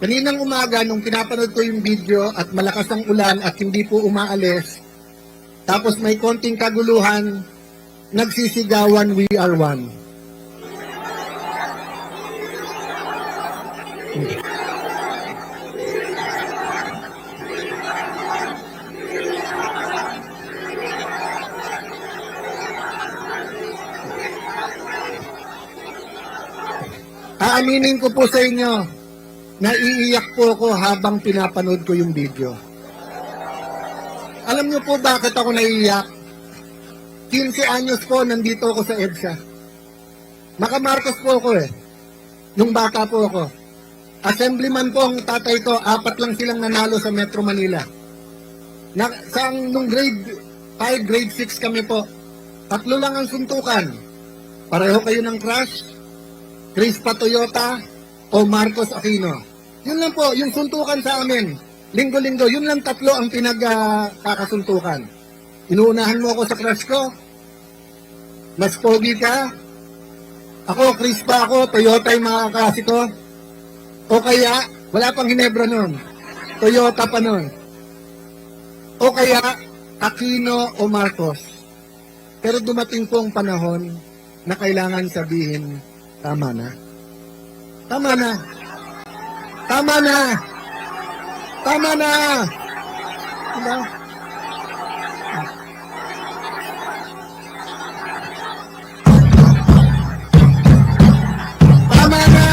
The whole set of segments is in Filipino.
Kaninang umaga, nung pinapanood ko yung video at malakas ang ulan at hindi po umaalis, tapos may konting kaguluhan, nagsisigawan, "We are one." Aaminin ko po sa inyo, naiiyak po ako habang pinapanood ko yung video. Alam niyo po bakit ako naiiyak? 15 anyos po nandito ako sa EDSA. Maka-Marcos po ako eh. Nung bata po ako. Assemblyman po ang tatay ko, 4 lang silang nanalo sa Metro Manila. Nung grade 5, grade 6 kami po, 3 lang ang suntukan. Pareho kayo ng crush, Crispa Toyota o Marcos Aquino. Yun lang po, yung suntukan sa amin. Linggo-linggo, yun lang 3 ang pinagkakasuntukan. Inuunahan mo ako sa crush ko, mas pogi ka, ako, Crispa ako, Toyota yung mga kaklase ko, o kaya, wala pang Ginebra nun, Toyota pa nun, o kaya, Aquino o Marcos. Pero dumating po ang panahon na kailangan sabihin, tama na. Tama na. Tama na. Tama na. Diba? Tama na.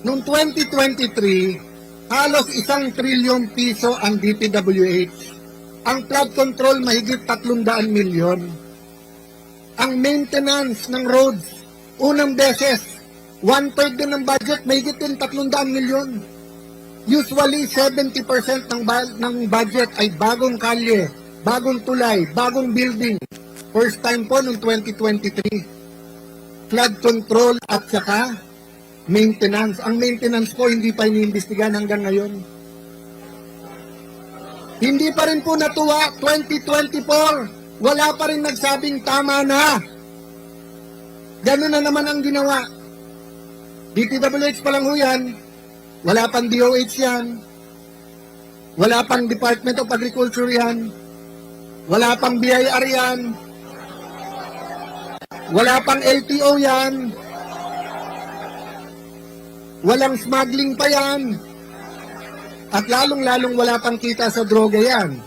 Noong 2023, halos 1 trilyon piso ang DPWH. Ang flood control mahigit 300 milyon. Ang maintenance ng roads, unang beses, 1/3 din ng budget, mahigit din 300 milyon. Usually, 70% ng budget ay bagong kalye, bagong tulay, bagong building. First time po noong 2023. Flood control at saka maintenance. Ang maintenance po hindi pa iniimbestigahan hanggang ngayon. Hindi pa rin po natuwa, 2024, wala pa rin nagsabing tama na. Ganun na naman ang ginawa. DPWH pa lang ho yan, wala pang DOH yan, wala pang Department of Agriculture yan, wala pang BIR yan, wala pang LTO yan, walang smuggling pa yan. At lalong-lalong wala pang kita sa droga yan.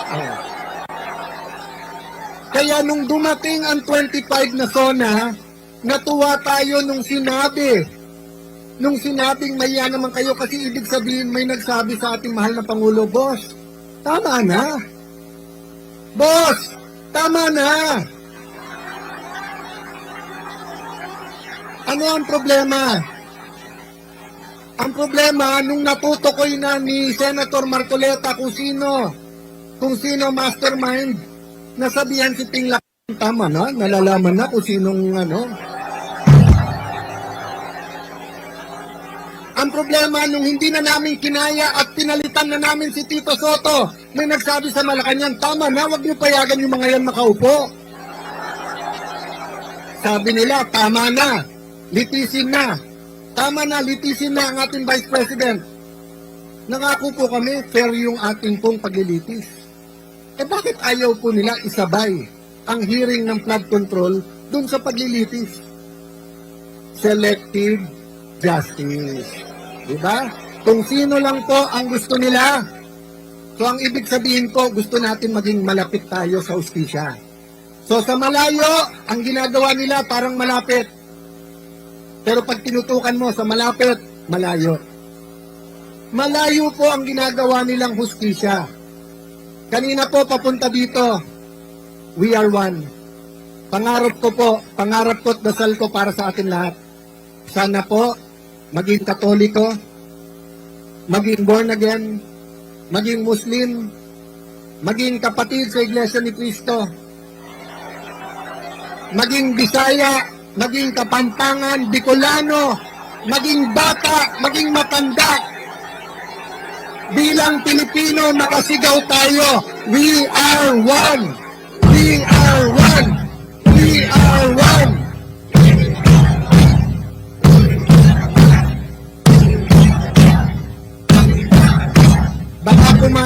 Oh. Kaya nung dumating ang 25 na zona, natuwa tayo nung sinabing mahiya naman kayo kasi ibig sabihin may nagsabi sa ating mahal na Pangulo, "Boss, tama na. Boss, tama na." Ano ang problema? Ang problema, nung natutukoy na ni Senator Marcoleta kung sino mastermind, nasabihan si Ping Lacson, tama na, nalalaman na kung sinong ano. Ang problema, nung hindi na namin kinaya at pinalitan na namin si Tito Soto, may nagsabi sa Malacanang, tama na, wag niyo payagan yung mga yan makaupo. Sabi nila, tama na, litisin na. Tama na, litisin na ang ating Vice President. Nangako po kami, fair yung ating pong paglilitis. Bakit ayaw po nila isabay ang hearing ng flood control dun sa paglilitis? Selective justice. Diba? Kung sino lang po ang gusto nila. So ang ibig sabihin ko, gusto natin maging malapit tayo sa hustisya. So sa malayo, ang ginagawa nila parang malapit. Pero pag tinutukan mo sa malapit, malayo. Malayo po ang ginagawa nilang hustisya. Kanina po papunta dito, we are one. Pangarap ko at dasal ko para sa atin lahat. Sana po, maging Katoliko, maging born again, maging Muslim, maging kapatid sa Iglesia ni Cristo, maging Bisaya, maging Kapampangan, Bicolano, maging bata, maging matanda. Bilang Pilipino, nakasigaw tayo, we are one! We are one! We are one!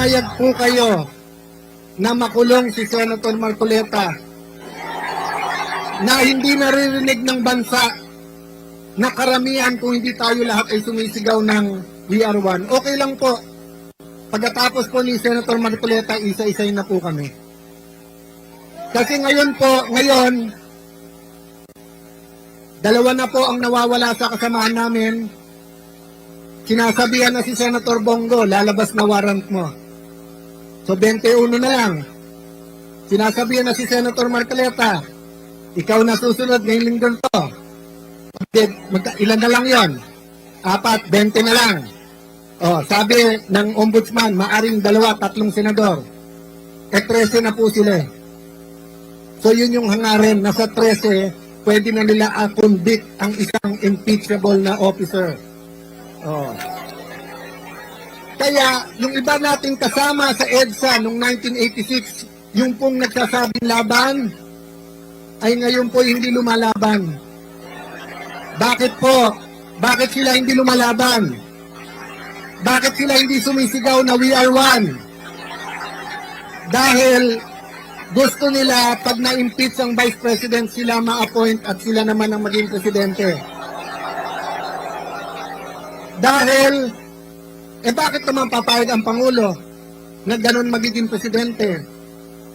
pumayag po kayo na makulong si Senator Marcoleta na hindi naririnig ng bansa na karamihan kung hindi tayo lahat ay sumisigaw ng We Are One. Okay lang po. Pagkatapos po ni Senator Marcoleta, isa-isay na po kami. Kasi ngayon, dalawa na po ang nawawala sa kasamahan namin. Sinasabihan na si Senator Bongo, lalabas na warrant mo. So 21 na lang. Sinasabihan na si Senator Marcoleta, ikaw na susunod ngayong linggo to. Ilan na lang yon? 4, 20 na lang. Sabi ng ombudsman, maaring 2, 3 senador. 13 na po sila. So yun yung hangarin, nasa 13, pwede na nila convict ang isang impeachable na officer. Kaya, yung iba nating kasama sa EDSA noong 1986, yung pong nagsasabing laban, ay ngayon po hindi lumalaban. Bakit po? Bakit sila hindi lumalaban? Bakit sila hindi sumisigaw na We Are One? Dahil gusto nila pag na-impeach ang Vice President, sila ma-appoint at sila naman ang maging presidente. Dahil, bakit naman papayag ang Pangulo na ganun magiging presidente?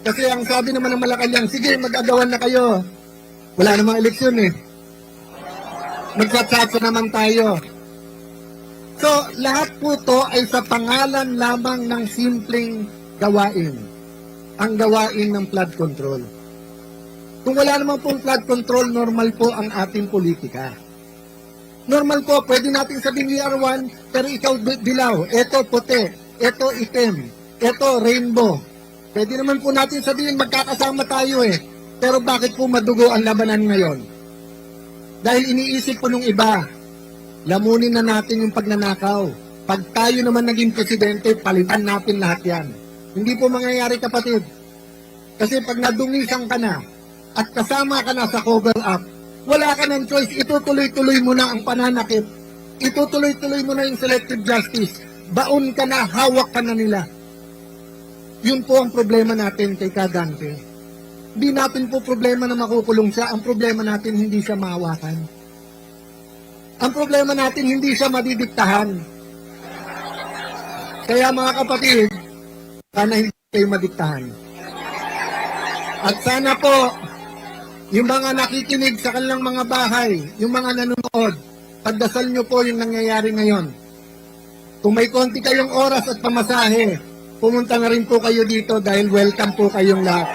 Kasi ang sabi naman ng Malacanang, sige, mag-agawan na kayo. Wala namang eleksyon eh. Magsatsatsa naman tayo. So, lahat po to ay sa pangalan lamang ng simpleng gawain. Ang gawain ng flood control. Kung wala naman pong flood control, normal po ang ating politika. Normal po, pwede natin sabihin We Are One, pero ikaw dilaw, eto puti, eto itim, eto rainbow. Pwede naman po natin sabihin magkakasama tayo eh. Pero bakit po madugo ang labanan ngayon? Dahil iniisip po nung iba, lamunin na natin yung pagnanakaw. Pag tayo naman naging presidente, palitan natin lahat yan. Hindi po mangyayari, kapatid. Kasi pag nadungisan ka na at kasama ka na sa cover up, wala ka ng choice. Itutuloy-tuloy mo na ang pananakit. Itutuloy-tuloy mo na yung selective justice. Baon ka na, hawak ka na nila. Yun po ang problema natin kay Kadante. Hindi natin po problema na makukulong siya. Ang problema natin, hindi siya mahawakan. Ang problema natin, hindi siya madidiktahan. Kaya mga kapatid, sana hindi kayo madiktahan. At sana po, yung mga nakikinig sa kanilang mga bahay, yung mga nanonood, pagdasal nyo po yung nangyayari ngayon. Kung may konti kayong oras at pamasahe, pumunta na rin po kayo dito dahil welcome po kayong lahat.